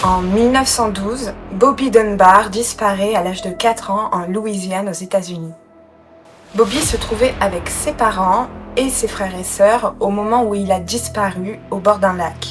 En 1912, Bobby Dunbar disparaît à l'âge de 4 ans en Louisiane aux États-Unis. Bobby se trouvait avec ses parents et ses frères et sœurs au moment où il a disparu au bord d'un lac.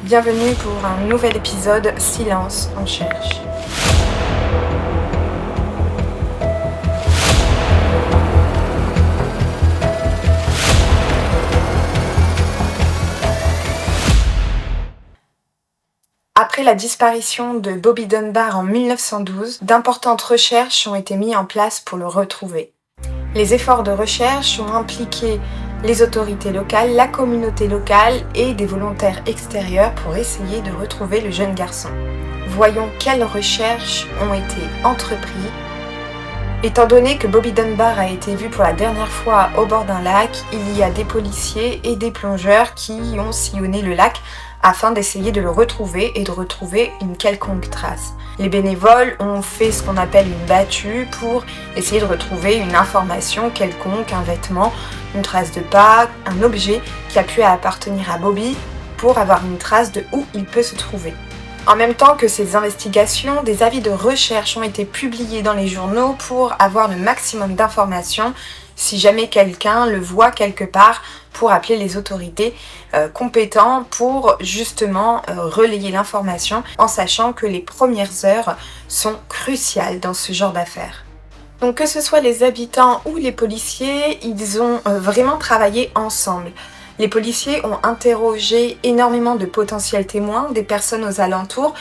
Bienvenue pour un nouvel épisode Silence, on cherche. Après la disparition de Bobby Dunbar en 1912, d'importantes recherches ont été mises en place pour le retrouver. Les efforts de recherche ont impliqué les autorités locales, la communauté locale et des volontaires extérieurs pour essayer de retrouver le jeune garçon. Voyons quelles recherches ont été entreprises. Étant donné que Bobby Dunbar a été vu pour la dernière fois au bord d'un lac, il y a des policiers et des plongeurs qui ont sillonné le lac afin d'essayer de le retrouver et de retrouver une quelconque trace. Les bénévoles ont fait ce qu'on appelle une battue pour essayer de retrouver une information quelconque, un vêtement, une trace de pas, un objet qui a pu appartenir à Bobby pour avoir une trace de où il peut se trouver. En même temps que ces investigations, des avis de recherche ont été publiés dans les journaux pour avoir le maximum d'informations si jamais quelqu'un le voit quelque part pour appeler les autorités compétentes pour justement relayer l'information en sachant que les premières heures sont cruciales dans ce genre d'affaires. Donc que ce soit les habitants ou les policiers, ils ont vraiment travaillé ensemble. Les policiers ont interrogé énormément de potentiels témoins, des personnes aux alentours,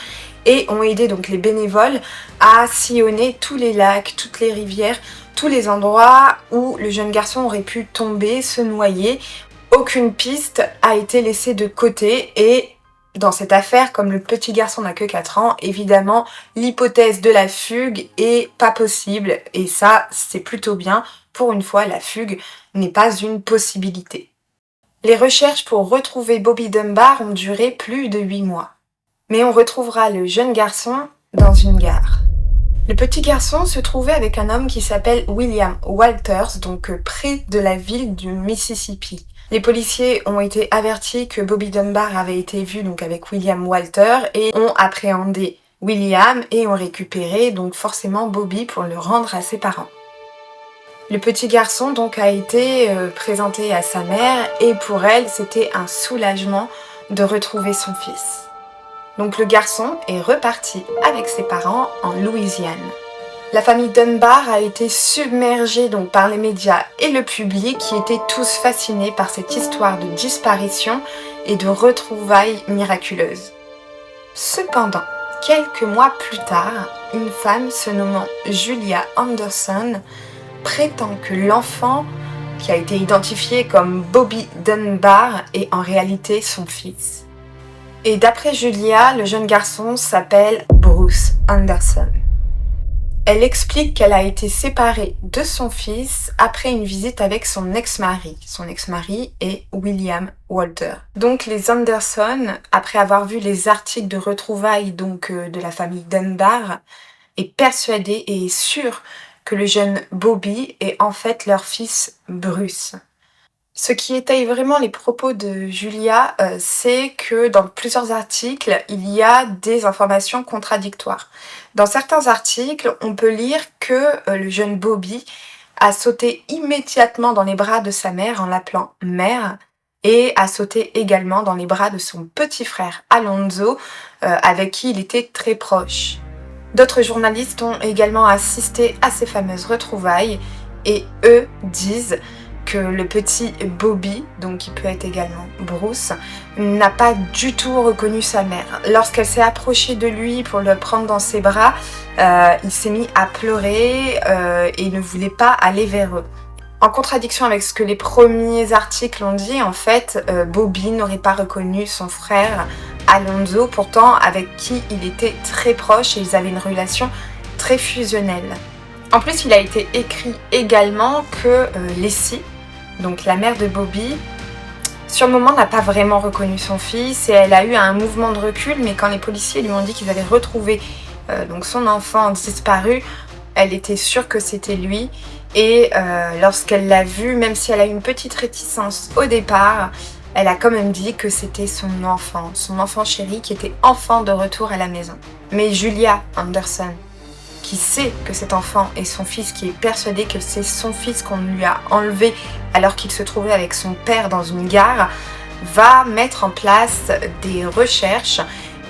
et ont aidé donc les bénévoles à sillonner tous les lacs, toutes les rivières, tous les endroits où le jeune garçon aurait pu tomber, se noyer. Aucune piste a été laissée de côté et dans cette affaire, comme le petit garçon n'a que 4 ans, évidemment, l'hypothèse de la fugue est pas possible et ça, c'est plutôt bien. Pour une fois, la fugue n'est pas une possibilité. Les recherches pour retrouver Bobby Dunbar ont duré plus de 8 mois. Mais on retrouvera le jeune garçon dans une gare. Le petit garçon se trouvait avec un homme qui s'appelle William Walters, donc près de la ville du Mississippi. Les policiers ont été avertis que Bobby Dunbar avait été vu donc avec William Walters et ont appréhendé William et ont récupéré donc forcément Bobby pour le rendre à ses parents. Le petit garçon donc a été présenté à sa mère et pour elle c'était un soulagement de retrouver son fils. Donc le garçon est reparti avec ses parents en Louisiane. La famille Dunbar a été submergée donc par les médias et le public qui étaient tous fascinés par cette histoire de disparition et de retrouvailles miraculeuses. Cependant, quelques mois plus tard, une femme se nommant Julia Anderson prétend que l'enfant qui a été identifié comme Bobby Dunbar est en réalité son fils. Et d'après Julia, le jeune garçon s'appelle Bruce Anderson. Elle explique qu'elle a été séparée de son fils après une visite avec son ex-mari. Son ex-mari est William Walter. Donc les Anderson, après avoir vu les articles de retrouvailles de la famille Dunbar, est persuadée et est sûre que le jeune Bobby est en fait leur fils Bruce. Ce qui étaye vraiment les propos de Julia, c'est que dans plusieurs articles, il y a des informations contradictoires. Dans certains articles, on peut lire que le jeune Bobby a sauté immédiatement dans les bras de sa mère en l'appelant mère et a sauté également dans les bras de son petit frère Alonzo, avec qui il était très proche. D'autres journalistes ont également assisté à ces fameuses retrouvailles et eux disent que le petit Bobby, donc qui peut être également Bruce, n'a pas du tout reconnu sa mère. Lorsqu'elle s'est approchée de lui pour le prendre dans ses bras, il s'est mis à pleurer et ne voulait pas aller vers eux. En contradiction avec ce que les premiers articles ont dit, en fait, Bobby n'aurait pas reconnu son frère Alonzo, pourtant avec qui il était très proche et ils avaient une relation très fusionnelle. En plus, il a été écrit également que Leslie, donc la mère de Bobby, sur le moment n'a pas vraiment reconnu son fils et elle a eu un mouvement de recul, mais quand les policiers lui ont dit qu'ils avaient retrouvé donc son enfant disparu, elle était sûre que c'était lui et lorsqu'elle l'a vu, même si elle a eu une petite réticence au départ, elle a quand même dit que c'était son enfant chéri qui était enfin de retour à la maison. Mais Julia Anderson, qui sait que cet enfant est son fils, qui est persuadé que c'est son fils qu'on lui a enlevé alors qu'il se trouvait avec son père dans une gare, va mettre en place des recherches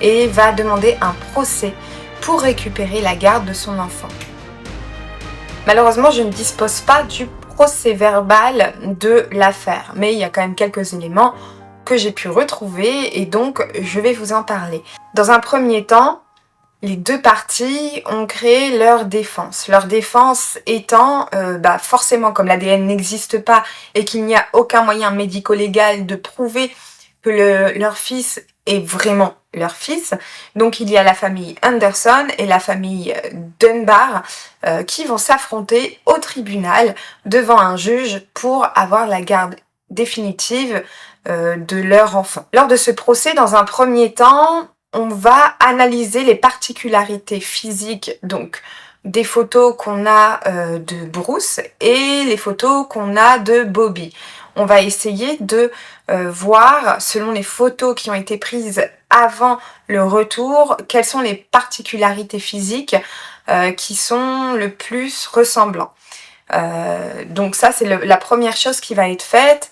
et va demander un procès pour récupérer la garde de son enfant. Malheureusement, je ne dispose pas du procès verbal de l'affaire, mais il y a quand même quelques éléments que j'ai pu retrouver et donc je vais vous en parler. Dans un premier temps, les deux parties ont créé leur défense. Leur défense étant, forcément, comme l'ADN n'existe pas et qu'il n'y a aucun moyen médico-légal de prouver que leur fils est vraiment leur fils. Donc il y a la famille Anderson et la famille Dunbar qui vont s'affronter au tribunal devant un juge pour avoir la garde définitive de leur enfant. Lors de ce procès, dans un premier temps, on va analyser les particularités physiques, donc des photos qu'on a de Bruce et les photos qu'on a de Bobby. On va essayer de voir, selon les photos qui ont été prises avant le retour, quelles sont les particularités physiques qui sont le plus ressemblants. Donc ça, c'est la première chose qui va être faite.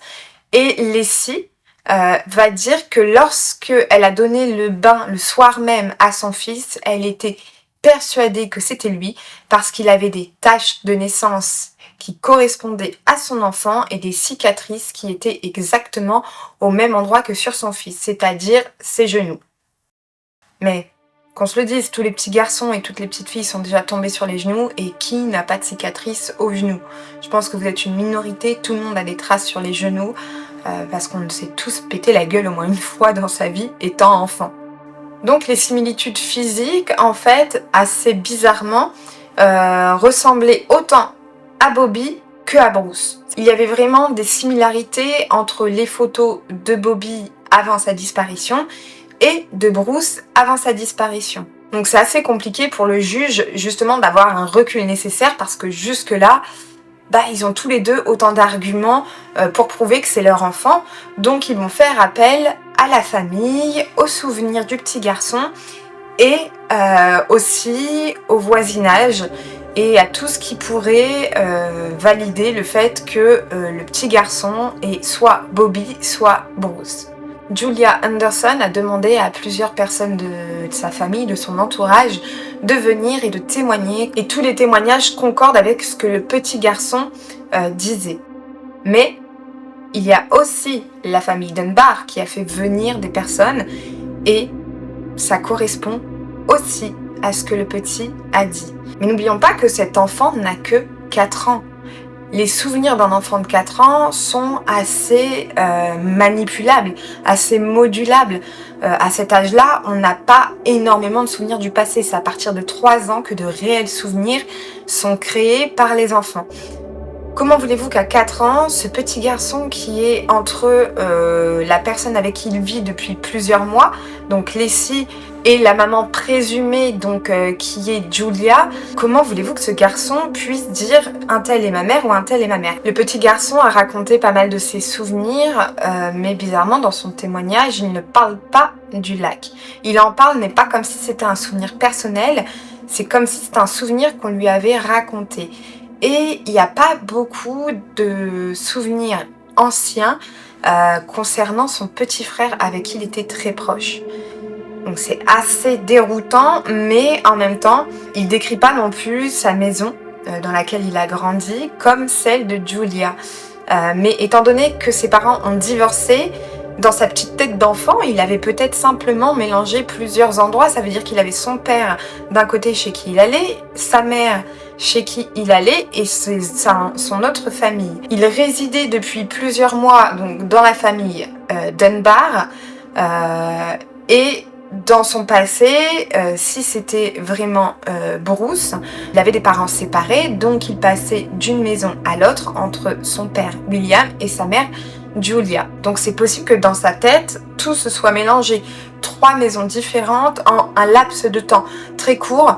Et Leslie va dire que lorsque elle a donné le bain le soir même à son fils, elle était persuadée que c'était lui parce qu'il avait des taches de naissance qui correspondaient à son enfant et des cicatrices qui étaient exactement au même endroit que sur son fils, c'est-à-dire ses genoux. Mais qu'on se le dise, tous les petits garçons et toutes les petites filles sont déjà tombés sur les genoux et qui n'a pas de cicatrices aux genoux? Je pense que vous êtes une minorité, tout le monde a des traces sur les genoux parce qu'on s'est tous pété la gueule au moins une fois dans sa vie étant enfant. Donc les similitudes physiques, en fait, assez bizarrement, ressemblaient autant à Bobby que à Bruce. Il y avait vraiment des similarités entre les photos de Bobby avant sa disparition et de Bruce avant sa disparition. Donc c'est assez compliqué pour le juge justement d'avoir un recul nécessaire parce que jusque-là, ils ont tous les deux autant d'arguments pour prouver que c'est leur enfant. Donc ils vont faire appel à la famille, aux souvenirs du petit garçon et aussi au voisinage et à tout ce qui pourrait valider le fait que le petit garçon est soit Bobby, soit Bruce. Julia Anderson a demandé à plusieurs personnes de sa famille, de son entourage, de venir et de témoigner. Et tous les témoignages concordent avec ce que le petit garçon disait. Mais il y a aussi la famille Dunbar qui a fait venir des personnes et ça correspond aussi à ce que le petit a dit. Mais n'oublions pas que cet enfant n'a que 4 ans. Les souvenirs d'un enfant de 4 ans sont assez manipulables, assez modulables. À cet âge-là, on n'a pas énormément de souvenirs du passé. C'est à partir de 3 ans que de réels souvenirs sont créés par les enfants. Comment voulez-vous qu'à 4 ans, ce petit garçon qui est entre la personne avec qui il vit depuis plusieurs mois, donc Leslie, et la maman présumée, donc qui est Julia, comment voulez-vous que ce garçon puisse dire un tel est ma mère ou un tel est ma mère? Le petit garçon a raconté pas mal de ses souvenirs, mais bizarrement dans son témoignage, il ne parle pas du lac. Il en parle, mais pas comme si c'était un souvenir personnel, c'est comme si c'était un souvenir qu'on lui avait raconté. Et il n'y a pas beaucoup de souvenirs anciens concernant son petit frère avec qui il était très proche. Donc c'est assez déroutant, mais en même temps, il décrit pas non plus sa maison dans laquelle il a grandi comme celle de Julia. Mais étant donné que ses parents ont divorcé, dans sa petite tête d'enfant, il avait peut-être simplement mélangé plusieurs endroits. Ça veut dire qu'il avait son père d'un côté chez qui il allait, sa mère chez qui il allait et son autre famille. Il résidait depuis plusieurs mois donc, dans la famille Dunbar et dans son passé, si c'était vraiment Bruce, il avait des parents séparés, donc il passait d'une maison à l'autre entre son père William et sa mère Julia. Donc c'est possible que dans sa tête, tout se soit mélangé. 3 maisons différentes en un laps de temps très court.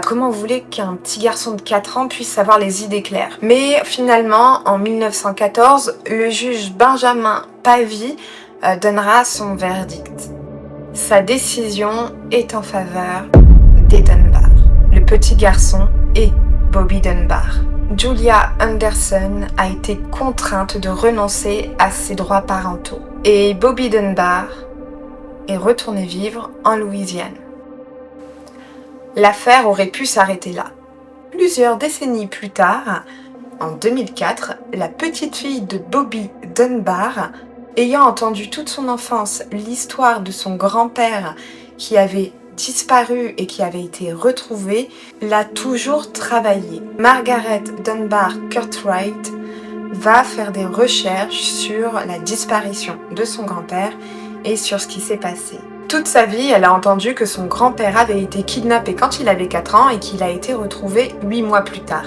Comment vous voulez qu'un petit garçon de 4 ans puisse avoir les idées claires? Mais finalement, en 1914, le juge Benjamin Pavie donnera son verdict. Sa décision est en faveur des Dunbar, le petit garçon et Bobby Dunbar. Julia Anderson a été contrainte de renoncer à ses droits parentaux et Bobby Dunbar est retourné vivre en Louisiane. L'affaire aurait pu s'arrêter là. Plusieurs décennies plus tard, en 2004, la petite fille de Bobby Dunbar, ayant entendu toute son enfance l'histoire de son grand-père qui avait disparu et qui avait été retrouvé, l'a toujours travaillé. Margaret Dunbar Cartwright va faire des recherches sur la disparition de son grand-père et sur ce qui s'est passé. Toute sa vie, elle a entendu que son grand-père avait été kidnappé quand il avait 4 ans et qu'il a été retrouvé 8 mois plus tard.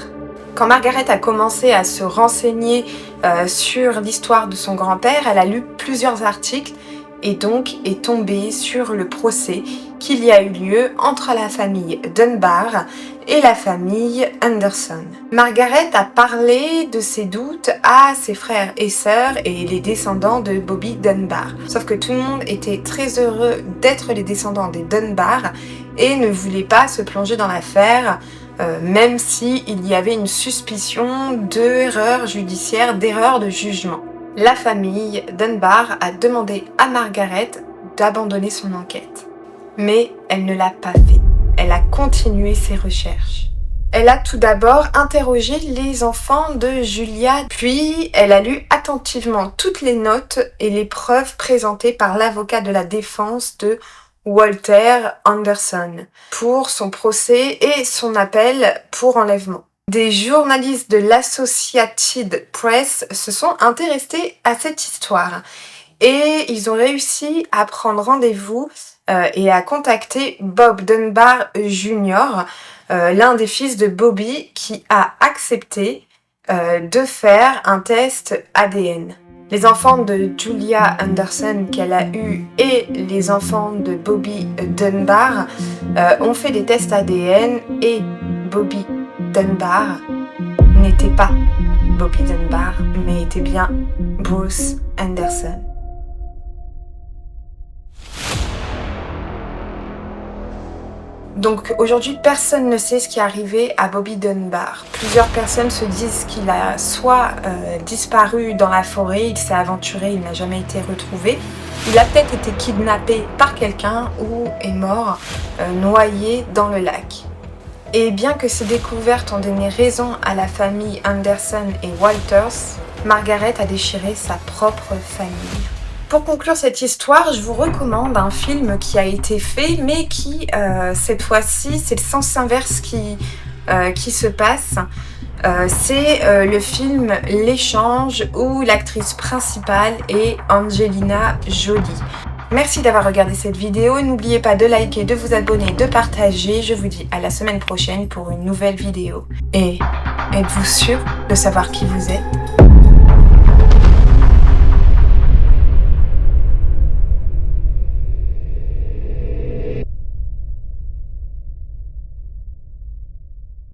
Quand Margaret a commencé à se renseigner sur l'histoire de son grand-père, elle a lu plusieurs articles et donc est tombée sur le procès qu'il y a eu lieu entre la famille Dunbar et la famille Anderson. Margaret a parlé de ses doutes à ses frères et sœurs et les descendants de Bobby Dunbar. Sauf que tout le monde était très heureux d'être les descendants des Dunbar et ne voulait pas se plonger dans l'affaire, même s'il y avait une suspicion d'erreur judiciaire, d'erreur de jugement. La famille Dunbar a demandé à Margaret d'abandonner son enquête. Mais elle ne l'a pas fait. Elle a continué ses recherches. Elle a tout d'abord interrogé les enfants de Julia, puis elle a lu attentivement toutes les notes et les preuves présentées par l'avocat de la défense de Walter Anderson pour son procès et son appel pour enlèvement. Des journalistes de l'Associated Press se sont intéressés à cette histoire et ils ont réussi à prendre rendez-vous et à contacter Bob Dunbar Jr., l'un des fils de Bobby, qui a accepté de faire un test ADN. Les enfants de Julia Anderson qu'elle a eus et les enfants de Bobby Dunbar ont fait des tests ADN et Bobby Dunbar n'était pas Bobby Dunbar, mais était bien Bruce Anderson. Donc aujourd'hui, personne ne sait ce qui est arrivé à Bobby Dunbar. Plusieurs personnes se disent qu'il a soit disparu dans la forêt, il s'est aventuré, il n'a jamais été retrouvé. Il a peut-être été kidnappé par quelqu'un ou est mort noyé dans le lac. Et bien que ces découvertes ont donné raison à la famille Anderson et Walters, Margaret a déchiré sa propre famille. Pour conclure cette histoire, je vous recommande un film qui a été fait, mais qui, cette fois-ci, c'est le sens inverse qui se passe. C'est le film L'échange, où l'actrice principale est Angelina Jolie. Merci d'avoir regardé cette vidéo. N'oubliez pas de liker, de vous abonner, de partager. Je vous dis à la semaine prochaine pour une nouvelle vidéo. Et êtes-vous sûr de savoir qui vous êtes ?